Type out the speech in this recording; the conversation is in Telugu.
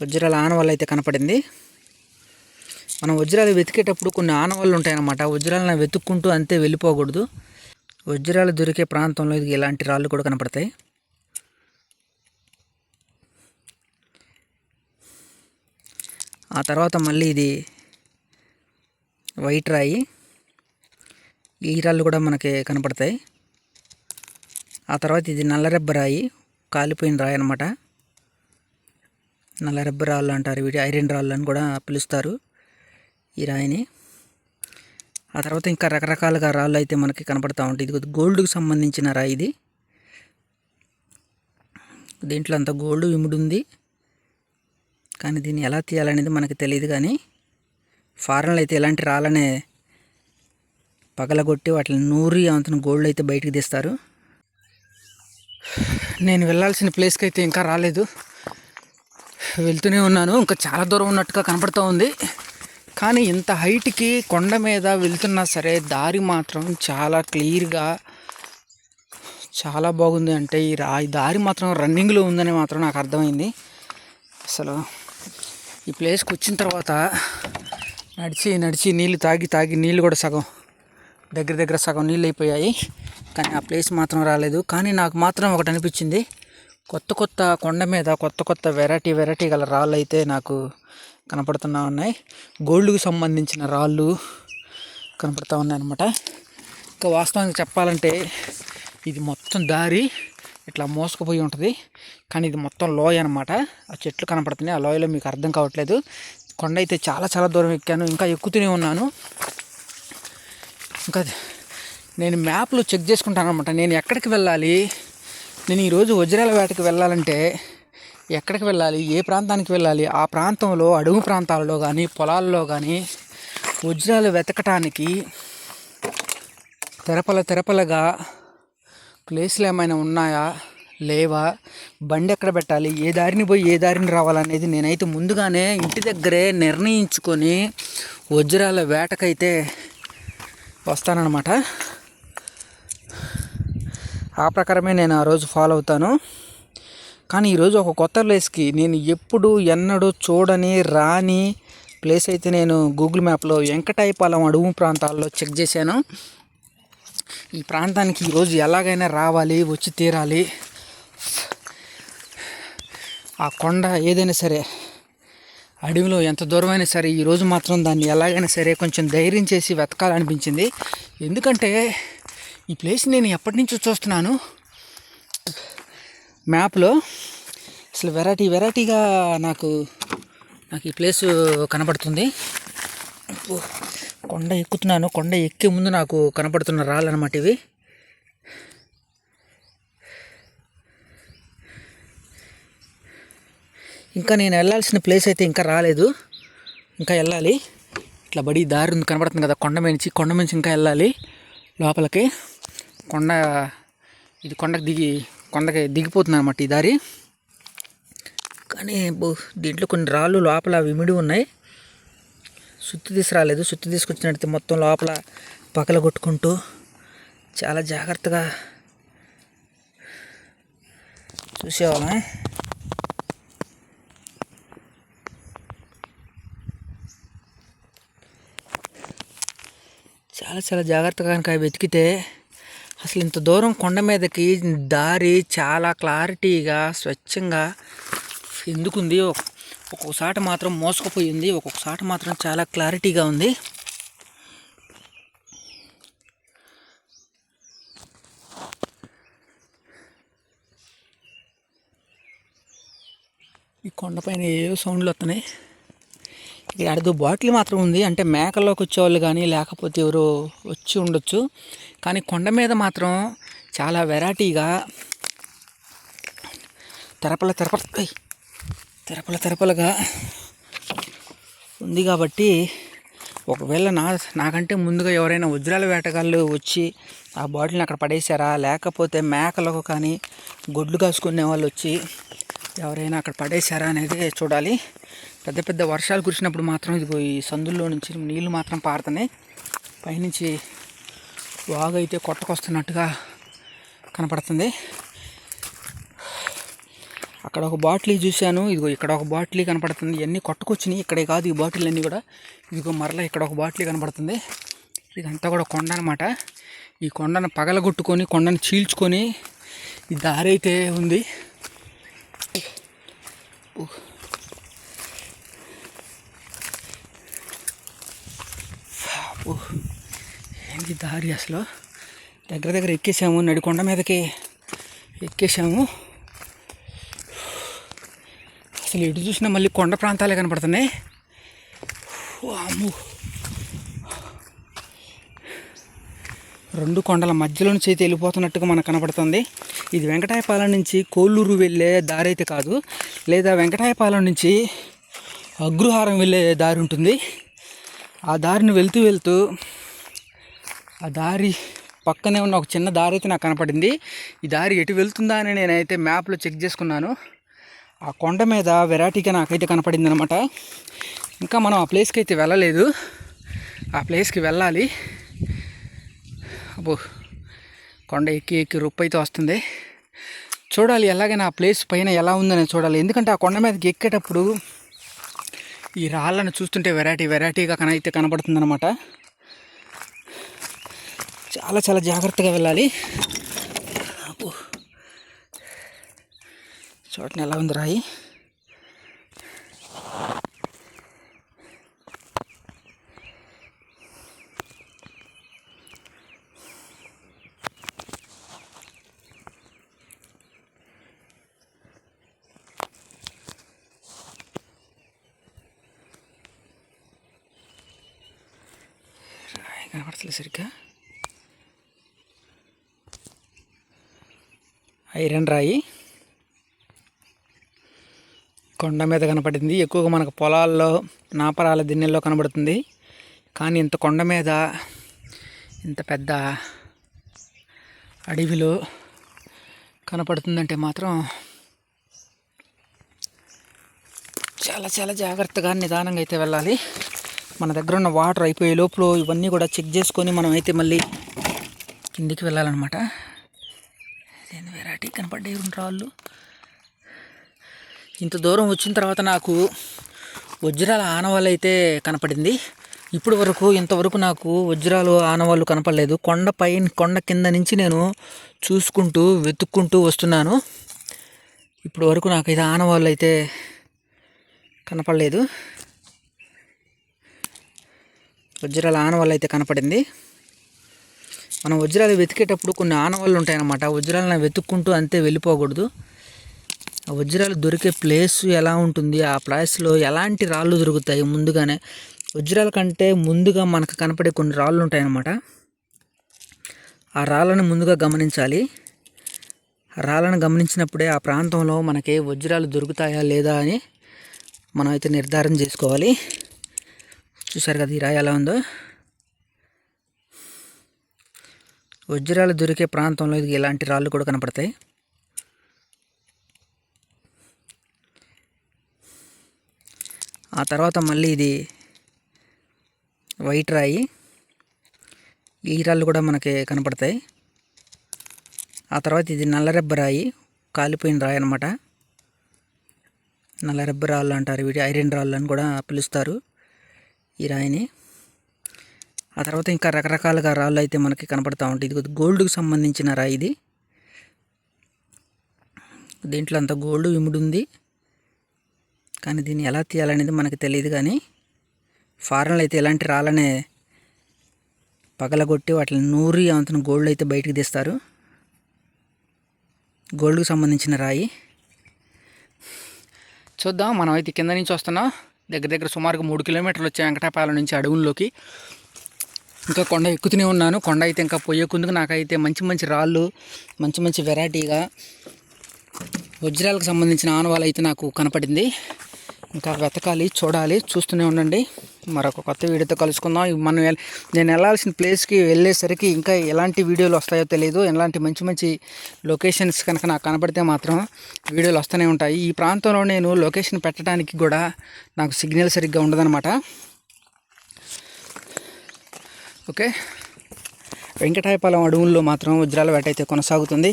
వజ్రాల ఆనవాళ్ళు అయితే కనపడింది. మనం వజ్రాలు వెతికేటప్పుడు కొన్ని ఆనవాళ్ళు ఉంటాయన్నమాట. వజ్రాలను వెతుక్కుంటూ అంతే వెళ్ళిపోకూడదు. వజ్రాలు దొరికే ప్రాంతంలో ఇలాంటి రాళ్ళు కూడా కనపడతాయి. ఆ తర్వాత మళ్ళీ ఇది వైట్ రాయి, ఈ రాళ్ళు కూడా మనకి కనపడతాయి. ఆ తర్వాత ఇది నల్లరెబ్బ రాయి, కాలిపోయిన రాయి అన్నమాట. నల్లరెబ్బ రాళ్ళు అంటారు, వీటి ఐరన్ రాళ్ళు అని కూడా పిలుస్తారు ఈ రాయిని. ఆ తర్వాత ఇంకా రకరకాలుగా రాళ్ళు అయితే మనకి కనపడతా ఉంటాయి. ఇది గోల్డ్కి సంబంధించిన రాయి. ఇది దీంట్లో అంత గోల్డ్ ఇముడు ఉంది, కానీ దీన్ని ఎలా తీయాలనేది మనకి తెలియదు. కానీ ఫారెన్లో అయితే ఇలాంటి రాళ్ళనే పగలగొట్టి వాటిని నూరి అంత గోల్డ్ అయితే బయటికి తీస్తారు. నేను వెళ్ళాల్సిన ప్లేస్కి అయితే ఇంకా రాలేదు, వెళ్తూనే ఉన్నాను. ఇంకా చాలా దూరం ఉన్నట్టుగా కనపడుతూ ఉంది. కానీ ఇంత హైట్కి కొండ మీద వెళ్తున్నా సరే దారి మాత్రం చాలా క్లియర్గా చాలా బాగుంది. అంటే ఈ దారి మాత్రం రన్నింగ్లో ఉందని మాత్రం నాకు అర్థమైంది. అసలు ఈ ప్లేస్కి వచ్చిన తర్వాత నడిచి నీళ్ళు తాగి నీళ్ళు కూడా దగ్గర సగం నీళ్ళు అయిపోయాయి. కానీ ఆ ప్లేస్ మాత్రం రాలేదు. కానీ నాకు మాత్రం ఒకటి అనిపించింది, కొత్త కొండ మీద కొత్త వెరైటీ గల రాళ్ళు అయితే నాకు కనపడుతూ ఉన్నాయి. గోల్డ్కి సంబంధించిన రాళ్ళు కనపడుతూ ఉన్నాయి అన్నమాట. ఇంకా వాస్తవానికి చెప్పాలంటే ఇది మొత్తం దారి ఇట్లా మోసుకుపోయి ఉంటుంది, కానీ ఇది మొత్తం లోయ అనమాట. ఆ చెట్లు కనపడుతున్నాయి, ఆ లోయలో మీకు అర్థం కావట్లేదు. కొండ అయితే చాలా దూరం ఎక్కాను, ఇంకా ఎక్కుతూనే ఉన్నాను. ఇంకా నేను మ్యాప్లో చెక్ చేసుకుంటాను అనమాట, నేను ఎక్కడికి వెళ్ళాలి. నేను ఈరోజు వజ్రాల వేటకి వెళ్ళాలంటే ఎక్కడికి వెళ్ళాలి, ఏ ప్రాంతానికి వెళ్ళాలి, ఆ ప్రాంతంలో అడవి ప్రాంతాలలో కానీ పొలాల్లో కానీ వజ్రాలు వెతకటానికి తెరపలగా ప్లేస్లు ఏమైనా ఉన్నాయా లేవా, బండి ఎక్కడ పెట్టాలి, ఏ దారిని పోయి ఏ దారిని రావాలనేది నేనైతే ముందుగానే ఇంటి దగ్గరే నిర్ణయించుకొని వజ్రాల వేటకైతే వస్తానన్నమాట. ఆ ప్రకారమే నేను ఆ రోజు ఫాలో అవుతాను. కానీ ఈరోజు ఒక కొత్త ప్లేస్కి, నేను ఎన్నడూ చూడని రాని ప్లేస్ అయితే నేను గూగుల్ మ్యాప్లో వెంకటాయపాలెం అడవి ప్రాంతాల్లో చెక్ చేశాను. ఈ ప్రాంతానికి ఈరోజు ఎలాగైనా రావాలి, వచ్చి తీరాలి. ఆ కొండ ఏదైనా సరే, అడవిలో ఎంత దూరమైనా సరే ఈరోజు మాత్రం దాన్ని ఎలాగైనా సరే కొంచెం ధైర్యం చేసి వెతకాలనిపించింది. ఎందుకంటే ఈ ప్లేస్ నేను ఎప్పటి నుంచో చూస్తున్నాను మ్యాప్లో. అసలు వెరైటీగా నాకు ఈ ప్లేసు కనపడుతుంది. కొండ ఎక్కుతున్నాను, కొండ ఎక్కే ముందు నాకు కనపడుతున్న రాళ్ళు అన్నమాట ఇవి. ఇంకా నేను వెళ్ళాల్సిన ప్లేస్ అయితే ఇంకా రాలేదు, ఇంకా వెళ్ళాలి. ఇట్లా బడి దారి ఉంది కనపడుతుంది కదా, కొండ మించి ఇంకా వెళ్ళాలి లోపలికి. కొండకి దిగిపోతుంది అన్నమాట ఈ దారి. కానీ దీంట్లో కొన్ని రాళ్ళు లోపల విమిడి ఉన్నాయి, సుత్తి తీసుకురాలేదు. సుత్తి తీసుకొచ్చినట్టు మొత్తం లోపల పగలగొట్టుకుంటూ చాలా జాగ్రత్తగా చూసేవాళ్ళం. చాలా జాగ్రత్తగా కనుక వెతికితే అసలు ఇంత దూరం కొండ మీదకి దారి చాలా క్లారిటీగా స్వచ్ఛంగా ఎందుకుంది. ఒక్కొక్కసారి మాత్రం మోసుకుపోయింది, ఒక్కొక్కసారి మాత్రం చాలా క్లారిటీగా ఉంది. ఈ కొండపైన ఏవో సౌండ్లు వస్తున్నాయి. ఇక్కడ అడుగు బాటిల్ మాత్రం ఉంది, అంటే మేకల్లోకి వచ్చేవాళ్ళు కానీ లేకపోతే ఎవరో వచ్చి ఉండొచ్చు. కానీ కొండ మీద మాత్రం చాలా వెరైటీగా తెరపలగా ఉంది. కాబట్టి ఒకవేళ నాకంటే ముందుగా ఎవరైనా వజ్రాల వేటగాళ్ళు వచ్చి ఆ బాటిల్ని అక్కడ పడేశారా, లేకపోతే మేకలకు కానీ గొడ్లు కాసుకునే వాళ్ళు వచ్చి ఎవరైనా అక్కడ పడేశారా అనేది చూడాలి. పెద్ద వర్షాలు కురిసినప్పుడు మాత్రం ఇదిగో ఈ సందుల్లో నుంచి నీళ్లు మాత్రం పారుతున్నాయి. పైనుంచి వాగు అయితే కొట్టకొస్తున్నట్టుగా కనపడుతుంది. అక్కడ ఒక బాటిల్ చూశాను, ఇదిగో ఇక్కడ ఒక బాటిల్ కనపడుతుంది. ఇవన్నీ కొట్టుకొచ్చినాయి, ఇక్కడే కాదు ఈ బాటిల్ అన్నీ కూడా. ఇదిగో మరలా ఇక్కడ ఒక బాటిల్ కనపడుతుంది. ఇదంతా కూడా కొండ అనమాట. ఈ కొండను పగలగొట్టుకొని కొండను చీల్చుకొని ఈ దారి అయితే ఉంది. ఏంది దారి అసలు. దగ్గర ఎక్కేసాము, నడికొండ మీదకి ఎక్కేసాము. అసలు ఎటు చూసినా మళ్ళీ కొండ ప్రాంతాలే కనపడుతున్నాయి. అమ్ము, 2 కొండల మధ్యలో నుంచి అయితే వెళ్ళిపోతున్నట్టుగా మనకు కనపడుతుంది. ఇది వెంకటాయపాలెం నుంచి కోల్లూరు వెళ్ళే దారి అయితే కాదు, లేదా వెంకటాయపాలెం నుంచి అగ్రహారం వెళ్ళే దారి ఉంటుంది. ఆ దారిని వెళ్తూ ఆ దారి పక్కనే ఉన్న ఒక చిన్న దారి అయితే నాకు కనపడింది. ఈ దారి ఎటు వెళ్తుందా అని నేనైతే మ్యాప్లో చెక్ చేసుకున్నాను. ఆ కొండ మీద వెరైటీగా నాకైతే కనపడింది అనమాట. ఇంకా మనం ఆ ప్లేస్కి అయితే వెళ్ళలేదు, ఆ ప్లేస్కి వెళ్ళాలి. అబ్బో, కొండ ఎక్కి రొప్పు అయితే వస్తుంది. చూడాలి ఎలాగైనా ఆ ప్లేస్ పైన ఎలా ఉందని చూడాలి. ఎందుకంటే ఆ కొండ మీదకి ఎక్కేటప్పుడు ఈ రాళ్ళను చూస్తుంటే వెరైటీగా అయితే కనపడుతుంది అనమాట. చాలా జాగ్రత్తగా వెళ్ళాలి. చూడండి ఎలా ఉంది రాయి. కనపడతలేదు సరిగ్గా. ఐరన్ రాయి కొండ మీద కనపడింది. ఎక్కువగా మనకు పొలాల్లో, నాపరాల దిన్నెల్లో కనబడుతుంది. కానీ ఇంత కొండ మీద, ఇంత పెద్ద అడవిలో కనపడుతుందంటే మాత్రం చాలా జాగ్రత్తగా నిదానంగా అయితే వెళ్ళాలి. మన దగ్గర ఉన్న వాటర్ అయిపోయే లోపల ఇవన్నీ కూడా చెక్ చేసుకొని మనం అయితే మళ్ళీ కిందికి వెళ్ళాలన్నమాట. ఇదేంటి వెరైటీ కనపడ్డాయి 2 రాళ్ళు. ఇంత దూరం వచ్చిన తర్వాత నాకు వజ్రాల ఆనవాళ్ళు అయితే కనపడింది. ఇప్పుడు వరకు ఇంతవరకు నాకు వజ్రాలు ఆనవాళ్ళు కనపడలేదు. కొండ కింద నుంచి నేను చూసుకుంటూ వెతుక్కుంటూ వస్తున్నాను. ఇప్పుడు వరకు నాకైతే ఆనవాళ్ళు అయితే కనపడలేదు. వజ్రాల ఆనవాళ్ళు అయితే కనపడింది. మనం వజ్రాలు వెతికేటప్పుడు కొన్ని ఆనవాళ్ళు ఉంటాయన్నమాట. వజ్రాలను వెతుక్కుంటూ అంతే వెళ్ళిపోకూడదు. ఆ వజ్రాలు దొరికే ప్లేస్ ఎలా ఉంటుంది, ఆ ప్లేస్లో ఎలాంటి రాళ్ళు దొరుకుతాయి, ముందుగానే వజ్రాల కంటే ముందుగా మనకు కనపడే కొన్ని రాళ్ళు ఉంటాయన్నమాట. ఆ రాళ్ళను ముందుగా గమనించాలి. ఆ రాళ్ళను గమనించినప్పుడే ఆ ప్రాంతంలో మనకి వజ్రాలు దొరుకుతాయా లేదా అని మనం అయితే నిర్ధారణ చేసుకోవాలి. చూసారు కదా ఈ రాయి ఎలా ఉందో. వజ్రాలు దొరికే ప్రాంతంలో ఇలాంటి రాళ్ళు కూడా కనపడతాయి. ఆ తర్వాత మళ్ళీ ఇది వైట్ రాయి, ఈ రాళ్ళు కూడా మనకి కనపడతాయి. ఆ తర్వాత ఇది నల్లరెబ్బ రాయి, కాలిపోయిన రాయి అన్నమాట. నల్లరెబ్బ రాళ్ళు అంటారు, వీటి ఐరన్ రాళ్ళు అని కూడా పిలుస్తారు ఈ రాయిని. ఆ తర్వాత ఇంకా రకరకాలుగా రాళ్ళు అయితే మనకి కనపడతా ఉంటాయి. ఇది గోల్డ్కి సంబంధించిన రాయి. ఇది దీంట్లో అంత గోల్డ్ ఇముడు ఉంది, కానీ దీన్ని ఎలా తీయాలనేది మనకి తెలియదు. కానీ ఫారెన్లో అయితే ఇలాంటి రాళ్ళనే పగలగొట్టి వాటిని నూరి అంత గోల్డ్ అయితే బయటికి తీస్తారు. గోల్డ్కి సంబంధించిన రాయి. చూద్దాం, మనం అయితే కింద నుంచి వస్తున్నాం. దగ్గర సుమారుగా 3 కిలోమీటర్లు వచ్చాయి వెంకటాయపాలెం నుంచి అడవుల్లోకి. ఇంకా కొండ ఎక్కుతూనే ఉన్నాను. కొండ అయితే ఇంకా పోయే కొందుకు నాకైతే మంచి రాళ్ళు, మంచి వెరైటీగా వజ్రాలకు సంబంధించిన ఆనవాళ్ళు అయితే నాకు కనపడింది. ఇంకా వెతకాలి, చూడాలి, చూస్తూనే ఉండండి. మరొక కొత్త వీడియోతో కలుసుకుందాం. నేను వెళ్ళాల్సిన ప్లేస్కి వెళ్ళేసరికి ఇంకా ఎలాంటి వీడియోలు వస్తాయో తెలియదు. ఎలాంటి మంచి లొకేషన్స్ కనుక నాకు కనపడితే మాత్రం వీడియోలు వస్తూనే ఉంటాయి. ఈ ప్రాంతంలో నేను లొకేషన్ పెట్టడానికి కూడా నాకు సిగ్నల్ సరిగ్గా ఉండదన్నమాట. ఓకే, వెంకటాయపాలెం అడవుల్లో మాత్రం వజ్రాల వేట అయితే కొనసాగుతుంది.